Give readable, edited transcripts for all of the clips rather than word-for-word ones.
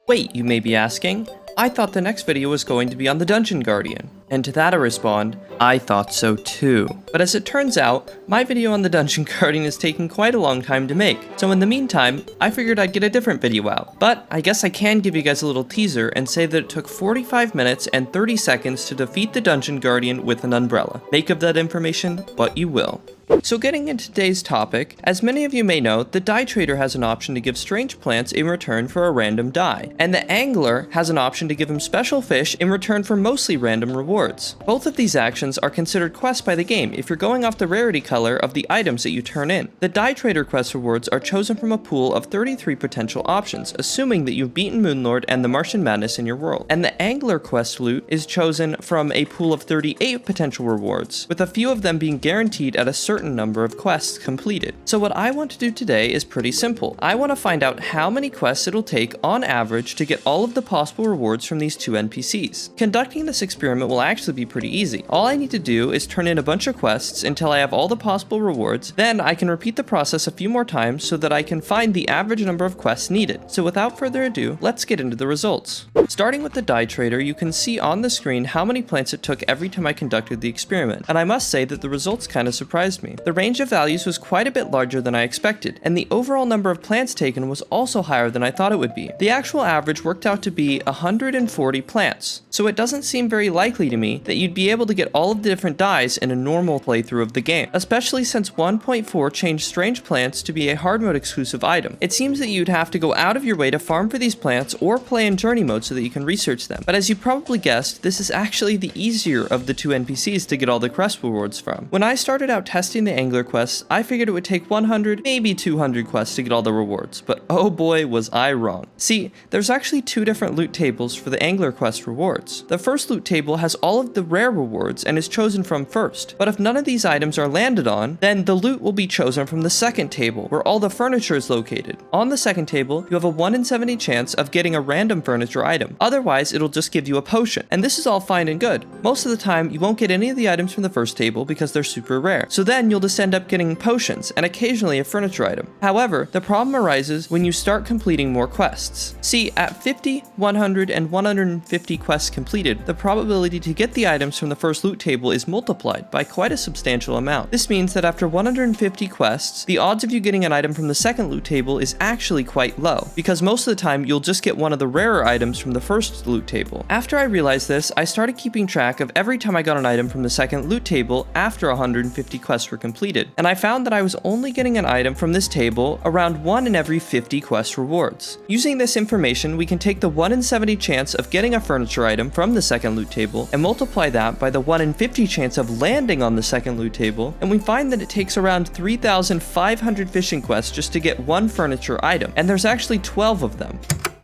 Wait, you may be asking? I thought the next video was going to be on the Dungeon Guardian. And to that I respond, I thought so too. But as it turns out, my video on the Dungeon Guardian is taking quite a long time to make, so in the meantime, I figured I'd get a different video out. But I guess I can give you guys a little teaser and say that it took 45 minutes and 30 seconds to defeat the Dungeon Guardian with an umbrella. Make of that information what you will. So getting into today's topic, as many of you may know, the die trader has an option to give strange plants in return for a random die, and the angler has an option to give him special fish in return for mostly random rewards. Both of these actions are considered quests by the game if you're going off the rarity color of the items that you turn in. The die trader quest rewards are chosen from a pool of 33 potential options, assuming that you've beaten Moonlord and the Martian Madness in your world, and the angler quest loot is chosen from a pool of 38 potential rewards, with a few of them being guaranteed at a certain number of quests completed. So what I want to do today is pretty simple. I want to find out how many quests it'll take on average to get all of the possible rewards from these two NPCs. Conducting this experiment will actually be pretty easy. All I need to do is turn in a bunch of quests until I have all the possible rewards, then I can repeat the process a few more times so that I can find the average number of quests needed. So without further ado, let's get into the results. Starting with the die trader, you can see on the screen how many plants it took every time I conducted the experiment, and I must say that the results kind of surprised me. The range of values was quite a bit larger than I expected, and the overall number of plants taken was also higher than I thought it would be. The actual average worked out to be 140 plants, so it doesn't seem very likely to me that you'd be able to get all of the different dies in a normal playthrough of the game, especially since 1.4 changed strange plants to be a hard mode exclusive item. It seems that you'd have to go out of your way to farm for these plants or play in journey mode so that you can research them, but as you probably guessed, this is actually the easier of the two NPCs to get all the quest rewards from. When I started out testing the angler quests, I figured it would take 100, maybe 200 quests to get all the rewards, but oh boy was I wrong. See, there's actually two different loot tables for the angler quest rewards. The first loot table has all of the rare rewards and is chosen from first, but if none of these items are landed on, then the loot will be chosen from the second table, where all the furniture is located. On the second table, you have a 1 in 70 chance of getting a random furniture item. Otherwise, it'll just give you a potion, and this is all fine and good. Most of the time, you won't get any of the items from the first table because they're super rare, so then you'll just end up getting potions and occasionally a furniture item. However, the problem arises when you start completing more quests. See, at 50, 100, and 150 quests completed, the probability to get the items from the first loot table is multiplied by quite a substantial amount. This means that after 150 quests, the odds of you getting an item from the second loot table is actually quite low, because most of the time you'll just get one of the rarer items from the first loot table. After I realized this, I started keeping track of every time I got an item from the second loot table after 150 quests were completed, and I found that I was only getting an item from this table around 1 in every 50 quest rewards. Using this information, we can take the 1 in 70 chance of getting a furniture item from the second loot table and multiply that by the 1 in 50 chance of landing on the second loot table, and we find that it takes around 3,500 fishing quests just to get one furniture item, and there's actually 12 of them.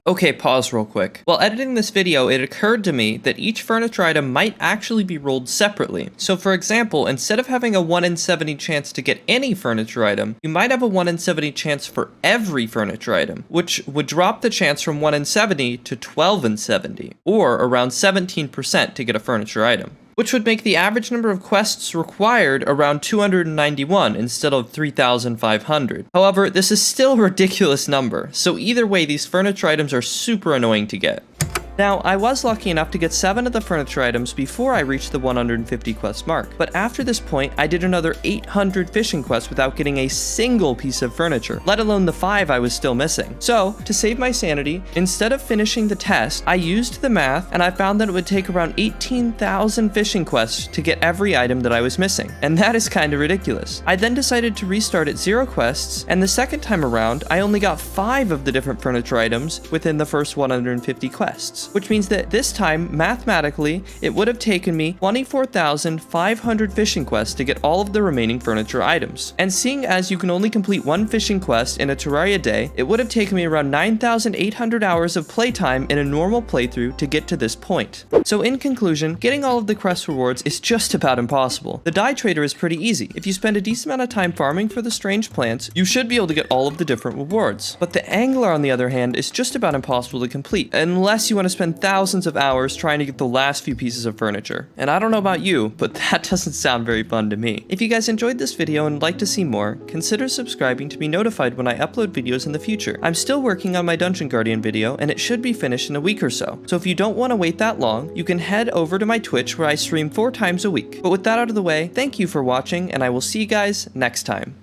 Okay, pause real quick. While editing this video, it occurred to me that each furniture item might actually be rolled separately. So for example, instead of having a 1 in 70 chance to get any furniture item, you might have a 1 in 70 chance for every furniture item, which would drop the chance from 1 in 70 to 12 in 70, or around 17% to get a furniture item, which would make the average number of quests required around 291 instead of 3,500. However, this is still a ridiculous number, so either way, these furniture items are super annoying to get. Now, I was lucky enough to get 7 of the furniture items before I reached the 150 quest mark, but after this point, I did another 800 fishing quests without getting a single piece of furniture, let alone the 5 I was still missing. So, to save my sanity, instead of finishing the test, I used the math, and I found that it would take around 18,000 fishing quests to get every item that I was missing, and that is kinda ridiculous. I then decided to restart at 0 quests, and the second time around, I only got 5 of the different furniture items within the first 150 quests, which means that this time, mathematically, it would have taken me 24,500 fishing quests to get all of the remaining furniture items. And seeing as you can only complete one fishing quest in a Terraria day, it would have taken me around 9,800 hours of playtime in a normal playthrough to get to this point. So in conclusion, getting all of the quest rewards is just about impossible. The die trader is pretty easy. If you spend a decent amount of time farming for the strange plants, you should be able to get all of the different rewards. But the angler, on the other hand, is just about impossible to complete, unless you want to spend thousands of hours trying to get the last few pieces of furniture. And I don't know about you, but that doesn't sound very fun to me. If you guys enjoyed this video and would like to see more, consider subscribing to be notified when I upload videos in the future. I'm still working on my Dungeon Guardian video, and it should be finished in a week or so. So if you don't want to wait that long, you can head over to my Twitch where I stream 4 times a week. But with that out of the way, thank you for watching, and I will see you guys next time.